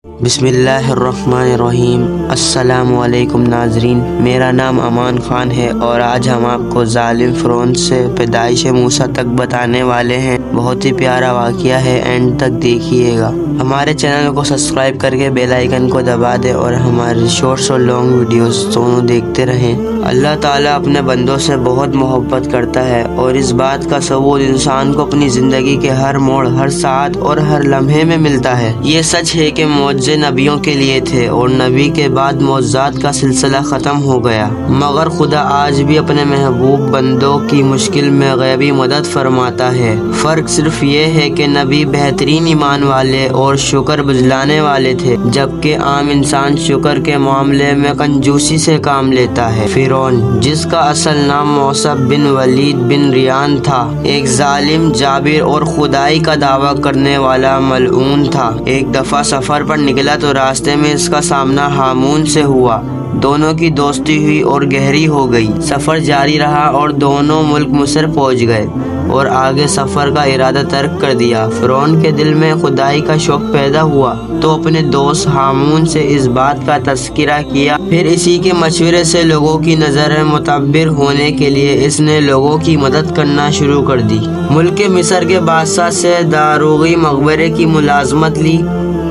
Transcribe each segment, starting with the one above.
بسم اللہ الرحمن الرحیم۔ السلام علیکم ناظرین، میرا نام امان خان ہے اور آج ہم آپ کو ظالم فرعون سے پیدائش موسیٰ تک بتانے والے ہیں۔ بہت ہی پیارا واقعہ ہے، اینڈ تک دیکھیے گا۔ ہمارے چینل کو سبسکرائب کر کے بیل آئیکن کو دبا دیں اور ہمارے شارٹس اور لانگ ویڈیوز دونوں دیکھتے رہیں۔ اللہ تعالیٰ اپنے بندوں سے بہت محبت کرتا ہے اور اس بات کا ثبوت انسان کو اپنی زندگی کے ہر موڑ، ہر ساعت اور ہر لمحے میں ملتا ہے۔ یہ سچ ہے کہ معجزے نبیوں کے لیے تھے اور نبی کے بعد معجزات کا سلسلہ ختم ہو گیا، مگر خدا آج بھی اپنے محبوب بندوں کی مشکل میں غیبی مدد فرماتا ہے۔ فرق صرف یہ ہے کہ نبی بہترین ایمان والے اور شکر بجلانے والے تھے، جبکہ عام انسان شکر کے معاملے میں کنجوسی سے کام لیتا ہے۔ فرعون، جس کا اصل نام موسیٰ بن ولید بن ریان تھا، ایک ظالم، جابر اور خدائی کا دعویٰ کرنے والا ملعون تھا۔ ایک دفعہ سفر پر نکلا تو راستے میں اس کا سامنا ہامون سے ہوا۔ دونوں کی دوستی ہوئی اور گہری ہو گئی۔ سفر جاری رہا اور دونوں ملک مصر پہنچ گئے اور آگے سفر کا ارادہ ترک کر دیا۔ فرعون کے دل میں خدائی کا شوق پیدا ہوا تو اپنے دوست ہامون سے اس بات کا تذکرہ کیا۔ پھر اسی کے مشورے سے لوگوں کی نظر معتبر ہونے کے لیے اس نے لوگوں کی مدد کرنا شروع کر دی۔ ملک مصر کے بادشاہ سے داروغی مقبرے کی ملازمت لی۔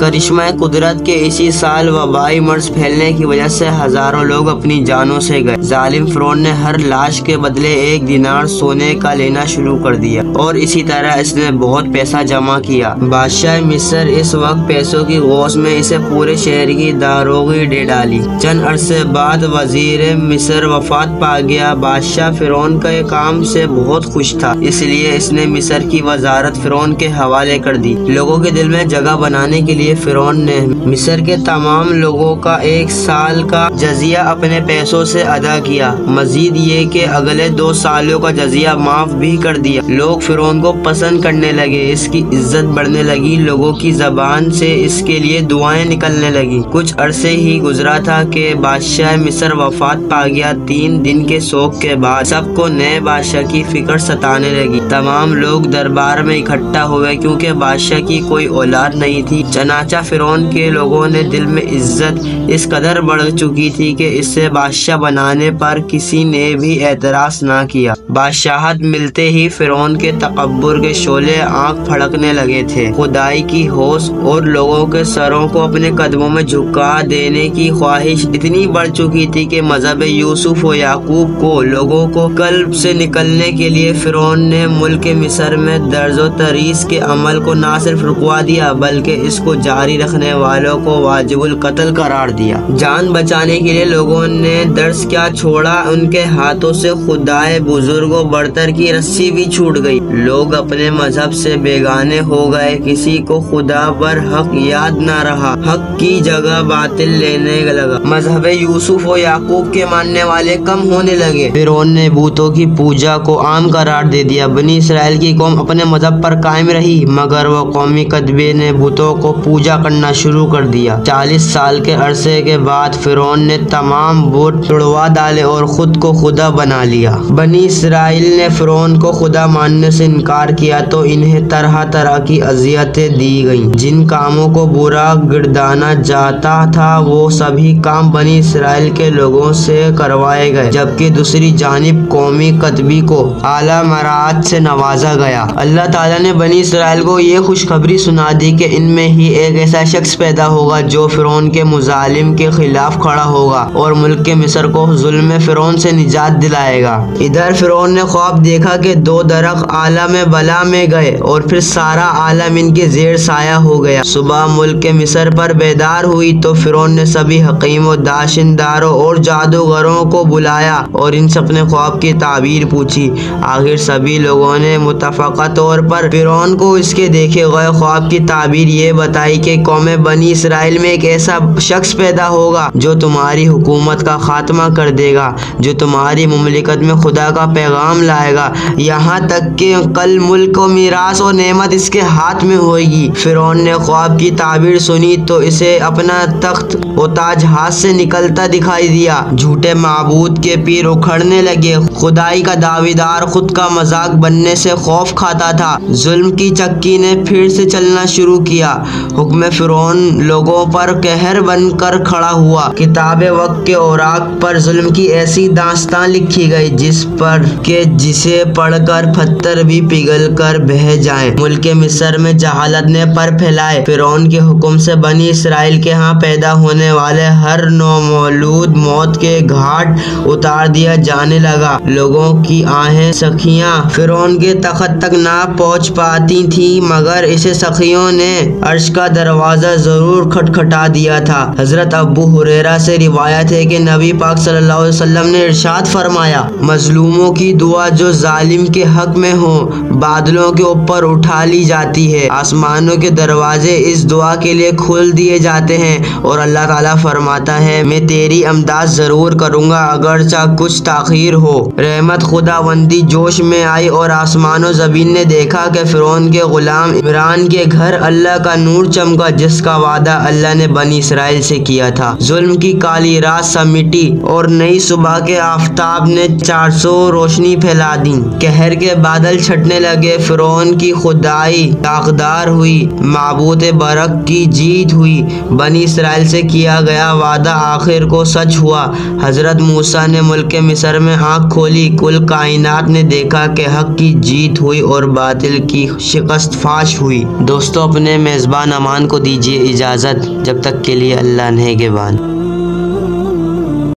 کرشمہ قدرت کے اسی سال وبائی مرض پھیلنے کی وجہ سے ہزاروں لوگ اپنی جانوں سے گئے۔ ظالم فرعون نے ہر لاش کے بدلے 1 دینار سونے کا لینا شروع کر دیا اور اسی طرح اس نے بہت پیسہ جمع کیا۔ بادشاہ مصر اس وقت پیسوں کی غوث میں اسے پورے شہر کی داروغی دے ڈالی۔ چند عرصے بعد وزیر مصر وفات پا گیا۔ بادشاہ فرعون کے کام سے بہت خوش تھا، اس لیے اس نے مصر کی وزارت فرعون کے حوالے کر دی۔ لوگوں کے دل میں جگہ بنانے کے لیے فرعون نے مصر کے تمام لوگوں کا 1 سال کا جزیہ اپنے پیسوں سے ادا کیا۔ مزید یہ کہ اگلے 2 سالوں کا جزیہ معاف بھی کر دیا۔ لوگ فرعون کو پسند کرنے لگے، اس کی عزت بڑھنے لگی، لوگوں کی زبان سے اس کے لیے دعائیں نکلنے لگی۔ کچھ عرصے ہی گزرا تھا کہ بادشاہ مصر وفات پا گیا۔ 3 دن کے سوگ کے بعد سب کو نئے بادشاہ کی فکر ستانے لگی۔ تمام لوگ دربار میں اکٹھا ہوئے کیونکہ بادشاہ کی کوئی اولاد نہیں تھی۔ چنانچہ فرعون کے لوگوں نے دل میں عزت اس قدر بڑھ چکی تھی کہ اسے بادشاہ بنانے پر کسی نے بھی اعتراض نہ کیا۔ بادشاہت ملتے ہی فرعون کے تکبر کے شعلے آنکھ پھڑکنے لگے تھے۔ خدائی کی ہوش اور لوگوں کے سروں کو اپنے قدموں میں جھکا دینے کی خواہش اتنی بڑھ چکی تھی کہ مذہب یوسف و یعقوب کو لوگوں کو قلب سے نکلنے کے لیے فرعون نے ملک مصر میں درج و تدریس کے عمل کو نہ صرف رکوا دیا بلکہ اس کو جاری رکھنے والوں کو واجب القتل قرار دیا۔ جان بچانے کے لیے لوگوں نے درس کیا چھوڑا، ان کے ہاتھوں سے خدائے بزرگ و برتر کی رسی بھی چھوٹ گئی۔ لوگ اپنے مذہب سے بیگانے ہو گئے، کسی کو خدا پر حق یاد نہ رہا، حق کی جگہ باطل لینے لگا۔ مذہب یوسف و یعقوب کے ماننے والے کم ہونے لگے۔ فرعون نے بتوں کی پوجا کو عام قرار دے دیا۔ بنی اسرائیل کی قوم اپنے مذہب پر قائم رہی مگر وہ قومی قبیلے نے بتوں کو پوجا کرنا شروع کر دیا۔ 40 سال کے عرصے کے بعد فرعون نے تمام بت توڑوا ڈالے اور خود کو خدا بنا لیا۔ بنی اسرائیل نے فرعون کو خدا ماننے سے انکار کیا تو انہیں طرح طرح کی اذیتیں دی گئیں۔ جن کاموں کو برا گردانا جاتا تھا وہ سبھی کام بنی اسرائیل کے لوگوں سے کروائے گئے، جبکہ دوسری جانب قومی قطبی کو اعلیٰ مراتب سے نوازا گیا۔ اللہ تعالیٰ نے بنی اسرائیل کو یہ خوشخبری سنا دی کہ ان میں ہی ایک ایسا شخص پیدا ہوگا جو فرعون کے مظالم کے خلاف کھڑا ہوگا اور ملک مصر کو ظلم فرعون سے نجات دلائے گا۔ ادھر فرعون نے خواب دیکھا کہ 2 درخت عالم بلا میں گئے اور پھر سارا عالم ان کے زیر سایہ ہو گیا۔ صبح ملک مصر پر بیدار ہوئی تو فرعون نے سبھی حکیم و دانشوروں اور جادوگروں کو بلایا اور ان سے اپنے خواب کی تعبیر پوچھی۔ آخر سبھی لوگوں نے متفقہ طور پر فرعون کو اس کے دیکھے گئے خواب کی تعبیر یہ بتائی کہ قوم بنی اسرائیل میں ایک ایسا شخص پیدا ہوگا جو تمہاری حکومت کا خاتمہ کر دے گا، جو تمہاری مملکت میں خدا کا پیغام لائے گا، یہاں تک کہ کل ملک و میراث اور نعمت اس کے ہاتھ میں ہوئے گی۔ فرعون نے خواب کی تعبیر سنی تو اسے اپنا تخت و تاج ہاتھ سے نکلتا دکھائی دیا۔ جھوٹے معبود کے پیر اکھڑنے لگے۔ خدائی کا دعویدار خود کا مذاق بننے سے خوف کھاتا تھا۔ ظلم کی چکی نے پھر سے چلنا شروع کیا۔ حکم فرعون لوگوں پر قہر بن کر کھڑا ہوا۔ کتاب وقت کے اوراق پر ظلم کی ایسی داستان لکھی گئی جس پر کہ جسے پڑھ کر پتھر بھی پگھل کر بہہ جائیں۔ ملک مصر میں جہالت نے پر پھیلائے۔ فرعون کے حکم سے بنی اسرائیل کے ہاں پیدا ہونے والے ہر نومولود موت کے گھاٹ اتار دیا جانے لگا۔ لوگوں کی آہیں سخیاں فرعون کے تخت تک نہ پہنچ پاتی تھیں، مگر اسے سخیوں نے عرش کا دروازہ ضرور کھٹکھٹا دیا تھا۔ حضرت ابو ہریرہ سے روایت ہے کہ نبی پاک صلی اللہ علیہ وسلم نے ارشاد فرمایا، مظلوموں کی دعا جو ظالم کے حق میں ہو بادلوں کے اوپر اٹھا لی جاتی ہے، آسمانوں کے دروازے اس دعا کے لیے کھول دیے جاتے ہیں اور اللہ تعالیٰ فرماتا ہے میں تیری امداد ضرور کروں گا اگرچہ کچھ تاخیر ہو۔ رحمت خداوندی جوش میں آئی اور آسمان و زمین نے دیکھا کہ فرعون کے غلام عمران کے گھر اللہ کا نور چمکا جس کا وعدہ اللہ نے بنی اسرائیل سے کیا تھا۔ ظلم کی کالی رات سمیٹی اور نئی صبح کے آفتاب نے 400 روشنی پھیلا دی۔ قہر کے بادل چھٹنے لگے، فرعون کی خدائی داغدار ہوئی، معبود برق کی جیت ہوئی، بنی اسرائیل سے کیا گیا وعدہ آخر کو سچ ہوا۔ حضرت موسیٰ نے ملک مصر میں آنکھ کھولی، کل کائنات نے دیکھا کہ حق کی جیت ہوئی اور باطل کی شکست فاش ہوئی۔ دوستو، اپنے میزبان امان کو دیجیے اجازت، جب تک کے لیے اللہ نگہبان۔